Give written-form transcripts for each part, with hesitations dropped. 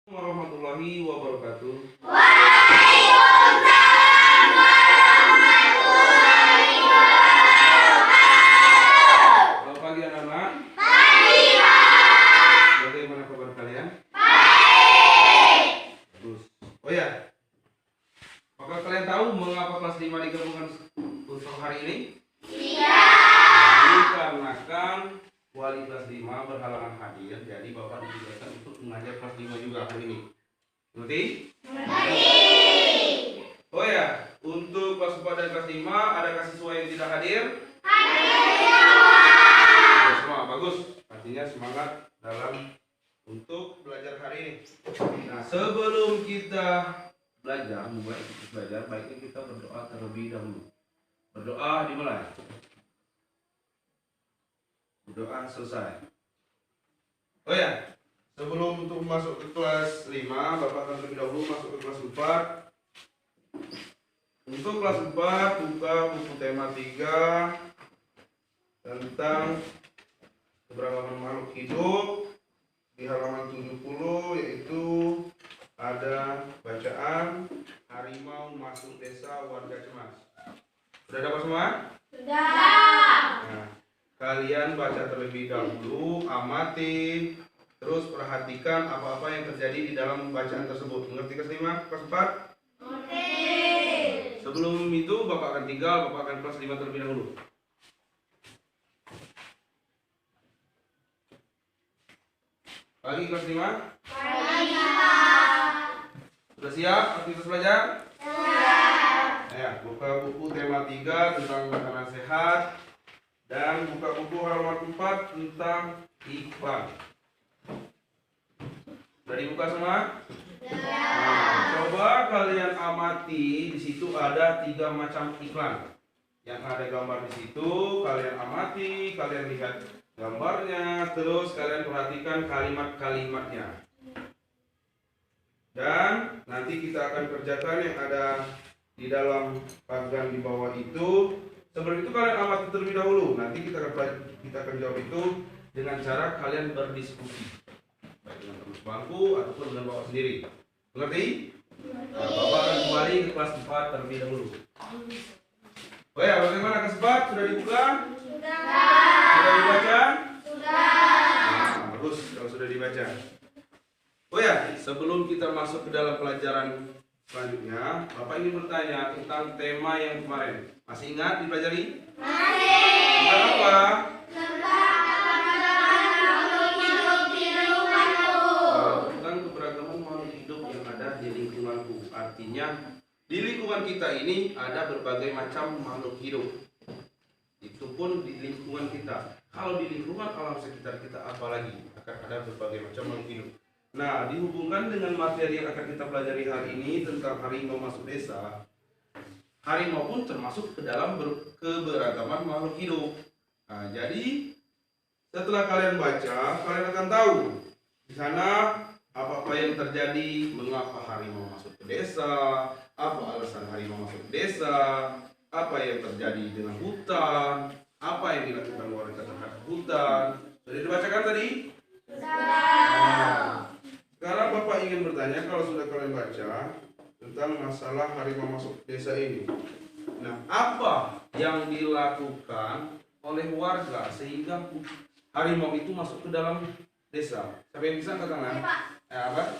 Warahmatullahi wabarakatuh. Waalaikumsalam warahmatullahi wabarakatuh. Selamat pagi anak-anak. Pagi, Pak. Bagaimana kabar kalian? Baik. Bagus. Oh ya, apakah kalian tahu mengapa kelas 5 digabungkan untuk hari ini? Tidak. Dikarenakan wali kelas 5 berhalangan hadir, jadi Bapak ditugaskan untuk mengajar kelas 5 juga hari ini. Ngerti? Oh ya, untuk kelas 4 dan kelas 5 adakah siswa yang tidak hadir? Hadir semua, bagus. Artinya semangat dalam untuk belajar hari ini. Nah, sebelum kita mulai belajar, baiknya kita berdoa terlebih dahulu. Berdoa dimulai. Berdoa selesai. Oh ya, sebelum untuk masuk ke kelas 5, Bapak akan terlebih dahulu masuk ke kelas 4. Untuk kelas 4, buka buku tema 3 tentang keberagaman makhluk hidup di halaman 70, yaitu ada bacaan harimau masuk desa warga cemas. Sudah dapat semua? Sudah. Nah, kalian baca terlebih dahulu, amati, terus perhatikan apa-apa yang terjadi di dalam bacaan tersebut. Mengerti kelas 5, kelas 4? Oke. Sebelum itu Bapak akan tinggal, Bapak akan kelas 5 terlebih dahulu. Pagi kelas 5. Pagi, Pak. Sudah siap aktivitas belajar? Sudah. Ya, buka buku tema 3 tentang makanan sehat dan buka buku halaman 4 tentang iklan. Sudah dibuka semua? Nah, coba kalian amati, di situ ada 3 macam iklan. Yang ada gambar di situ, kalian amati, kalian lihat gambarnya, terus kalian perhatikan kalimat-kalimatnya. Dan nanti kita akan kerjakan yang ada di dalam pagar di bawah itu. Sebelum itu kalian amati terlebih dahulu. Nanti kita akan jawab itu dengan cara kalian berdiskusi, baik dengan teman sebangku ataupun dengan bapak sendiri. Mengerti? Nah, Bapak akan kembali ke kelas 4 terlebih dahulu. Oh ya, bagaimana kelas 4? Sudah dibuka? Sudah. Sudah dibaca? Sudah. Nah, bagus kalau sudah dibaca. Oh ya, sebelum kita masuk ke dalam pelajaran selanjutnya, Bapak ingin bertanya tentang tema yang kemarin. Masih ingat dipelajari? Masih. Tentang apa? Tentang keberagaman makhluk hidup yang ada di lingkunganku. Artinya, di lingkungan kita ini ada berbagai macam makhluk hidup. Itu pun di lingkungan kita. Kalau di lingkungan alam sekitar kita, apalagi akan ada berbagai macam makhluk hidup. Nah, dihubungkan dengan materi yang akan kita pelajari hari ini tentang harimau masuk desa. Harimau pun termasuk ke dalam keberagaman makhluk hidup. Nah, jadi setelah kalian baca, kalian akan tahu di sana apa-apa yang terjadi, mengapa harimau masuk ke desa, apa alasan harimau masuk ke desa, apa yang terjadi dengan hutan, apa yang dilakukan warga terhadap hutan. Sudah dibacakan tadi? Nah, sekarang Bapak ingin bertanya, kalau sudah kalian baca tentang masalah harimau masuk desa ini. Nah, apa yang dilakukan oleh warga sehingga harimau itu masuk ke dalam desa? Siapa yang bisa angkat tangan? Pak. Apa?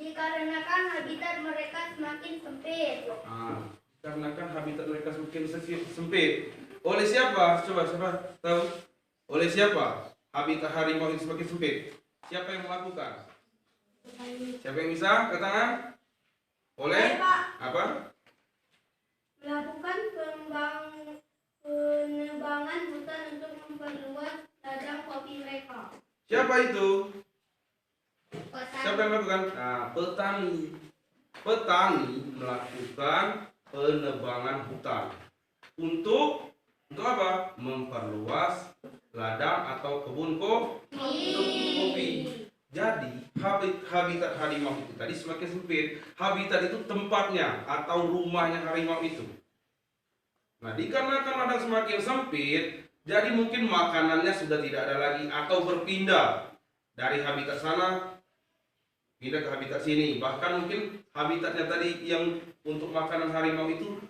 Dikarenakan habitat mereka semakin sempit. Dikarenakan habitat mereka semakin sempit. Oleh siapa? Coba siapa tahu? Oleh siapa habitat harimau itu semakin sempit? Siapa yang melakukan? Siapa yang bisa angkat tangan? Oleh Pak. apa? Melakukan penebangan hutan untuk memperluas ladang kopi mereka. Siapa itu? Siapa yang melakukan? Nah, petani. Petani melakukan penebangan hutan untuk apa? Memperluas ladang atau kebun kopi. Jadi habitat harimau itu tadi semakin sempit. Habitat itu tempatnya atau rumahnya harimau itu. Nah, dikarenakan ladang semakin sempit, jadi mungkin makanannya sudah tidak ada lagi atau berpindah dari habitat sana pindah ke habitat sini. Bahkan mungkin habitatnya tadi yang untuk makanan harimau itu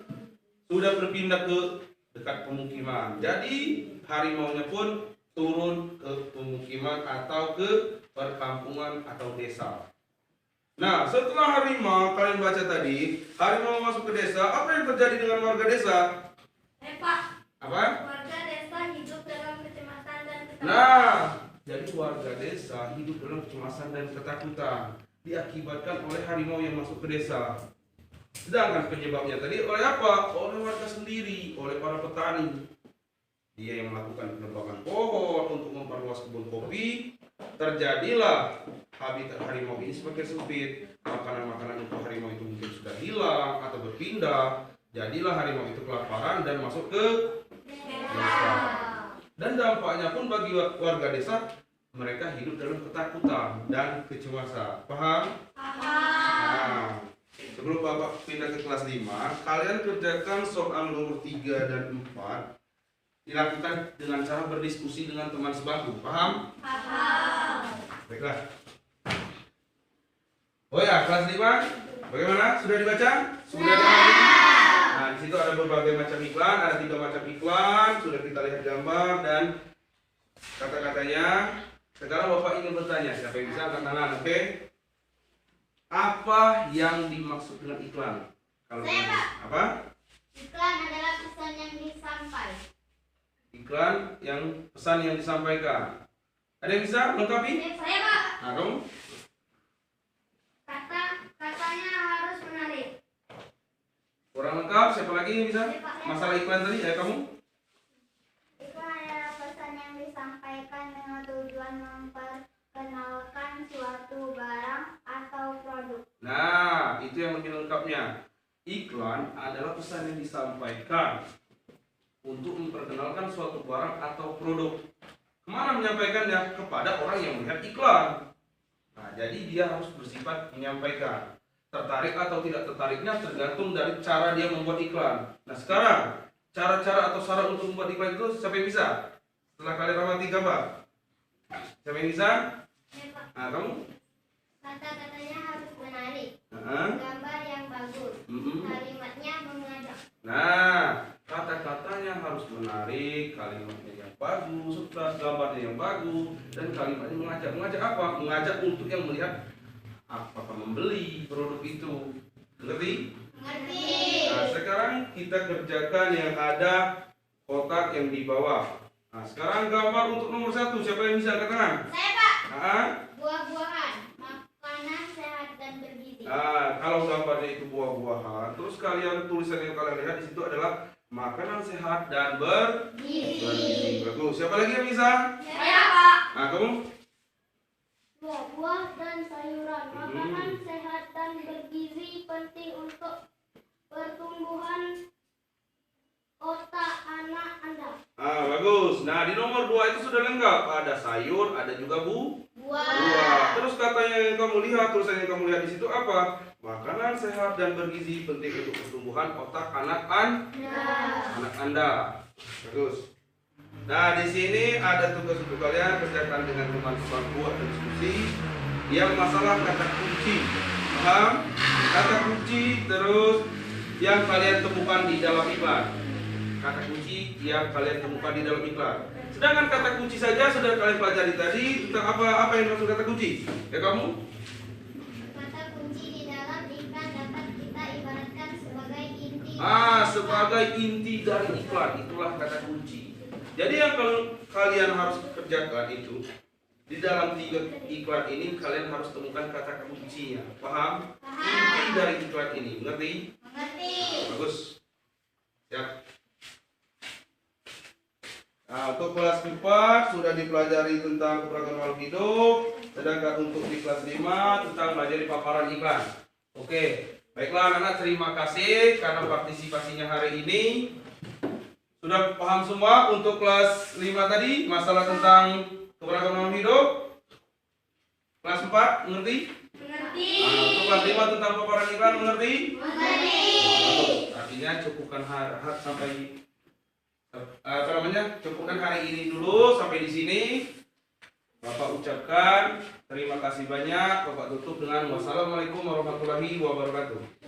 sudah berpindah ke dekat pemukiman. Jadi harimaunya pun turun ke pemukiman atau ke perkampungan atau desa. Nah, setelah harimau kalian baca tadi, harimau masuk ke desa, apa yang terjadi dengan warga desa? Pak, Apa? warga desa hidup dalam kecemasan dan ketakutan. Nah, jadi warga desa hidup dalam kecemasan dan ketakutan diakibatkan oleh harimau yang masuk ke desa. Sedangkan penyebabnya tadi oleh apa? Oleh warga sendiri, oleh para petani. Dia yang melakukan penebangan pohon untuk memperluas kebun kopi. Terjadilah habitat harimau ini semakin sempit. Makanan-makanan untuk harimau itu mungkin sudah hilang atau berpindah. Jadilah harimau itu kelaparan dan masuk ke desa. Dan dampaknya pun bagi warga desa, mereka hidup dalam ketakutan dan kecemasan. Paham? Nah, sebelum Bapak pindah ke kelas 5, kalian kerjakan soal nomor 3 dan 4. Dilakukan dengan cara berdiskusi dengan teman sebangku. Paham? Baiklah. Oh ya, kelas 5. Bagaimana? Sudah dibaca? Sudah dihafal? Nah, di situ ada berbagai macam iklan, ada 3 macam iklan, sudah kita lihat gambar dan kata-katanya. Sekarang Bapak ingin bertanya, siapa yang bisa angkat tangan, oke? Apa yang dimaksud dengan iklan? Kalau Saya, Pak. apa? Iklan adalah pesan yang disampaikan. Iklan yang pesan yang disampaikan. Ada yang bisa lengkapi? Saya, Pak. Nah, kamu? Katanya harus menarik. Kurang lengkap, siapa lagi yang bisa? Saya, Pak. Masalah iklan tadi, ya kamu? Iklan adalah pesan yang disampaikan dengan tujuan memperkenalkan suatu barang atau produk. Nah, itu yang lebih lengkapnya. Iklan adalah pesan yang disampaikan untuk memperkenalkan suatu barang atau produk. Kemana menyampaikannya? Kepada orang yang melihat iklan. Nah, jadi dia harus bersifat menyampaikan. Tertarik atau tidak tertariknya tergantung dari cara dia membuat iklan. Nah, sekarang cara-cara atau syarat untuk membuat iklan itu siapa yang bisa? Setelah kalian amati gambar, siapa yang bisa? Ya, Pak. Nah, kamu? Kata-katanya harus menarik. Nah, Gambar yang bagus. Kalimatnya mengajak. nah, kata-katanya harus menarik, kalimatnya yang bagus, serta gambarnya yang bagus, dan kalimatnya mengajak. Mengajak apa? Mengajak untuk yang melihat apakah membeli produk itu. Ngerti? Mengerti. Nah, sekarang kita kerjakan yang ada kotak yang di bawah. Nah, sekarang gambar untuk nomor 1. Siapa yang bisa angkat tangan? Saya, Pak. Nah, Buah-buahan, makanan sehat dan bergizi. kalau gambarnya itu buah-buahan, terus kalian tulisan yang kalian lihat di situ adalah makanan sehat dan bergizi. Bagus. Siapa lagi yang bisa? Saya, Pak. Nah, kamu? Buah dan sayuran, makanan sehat dan bergizi penting untuk pertumbuhan otak anak Anda. Bagus. Nah, di nomor 2 itu sudah lengkap. Ada sayur, ada juga buah. Terus katanya yang kamu lihat, tulisan yang kamu lihat di situ apa? Makanan sehat dan bergizi penting untuk pertumbuhan otak anak Anda. Bagus. Nah, di sini ada tugas untuk kalian kerjakan dengan teman sebangku atau diskusi yang masalah kata kunci. Paham? Kata kunci terus yang kalian temukan di dalam iklan. Kata kunci yang kalian temukan di dalam iklan. Sedangkan kata kunci saja sudah kalian pelajari tadi tentang apa yang dimaksud kata kunci. Ya kamu? Kata kunci di dalam iklan dapat kita ibaratkan sebagai inti. Sebagai inti dari iklan, itulah kata kunci. Jadi yang kalian harus kerjakan itu di dalam 3 iklan ini kalian harus temukan kata kuncinya. Paham? Inti dari iklan ini, mengerti? Mengerti. Bagus. Siap. Nah, untuk kelas 4 sudah dipelajari tentang keberagaman makhluk hidup, sedangkan untuk di kelas 5 tentang pelajari paparan iklan. Oke, baiklah anak-anak, terima kasih karena partisipasinya hari ini. Sudah paham semua untuk kelas 5 tadi masalah tentang keberagaman makhluk hidup? Kelas 4 mengerti? Mengerti. Untuk kelas 5 tentang paparan iklan mengerti? Mengerti. Artinya cukupkan cukupkan hari ini dulu sampai di sini. Bapak ucapkan terima kasih banyak. Bapak tutup dengan wassalamualaikum warahmatullahi wabarakatuh.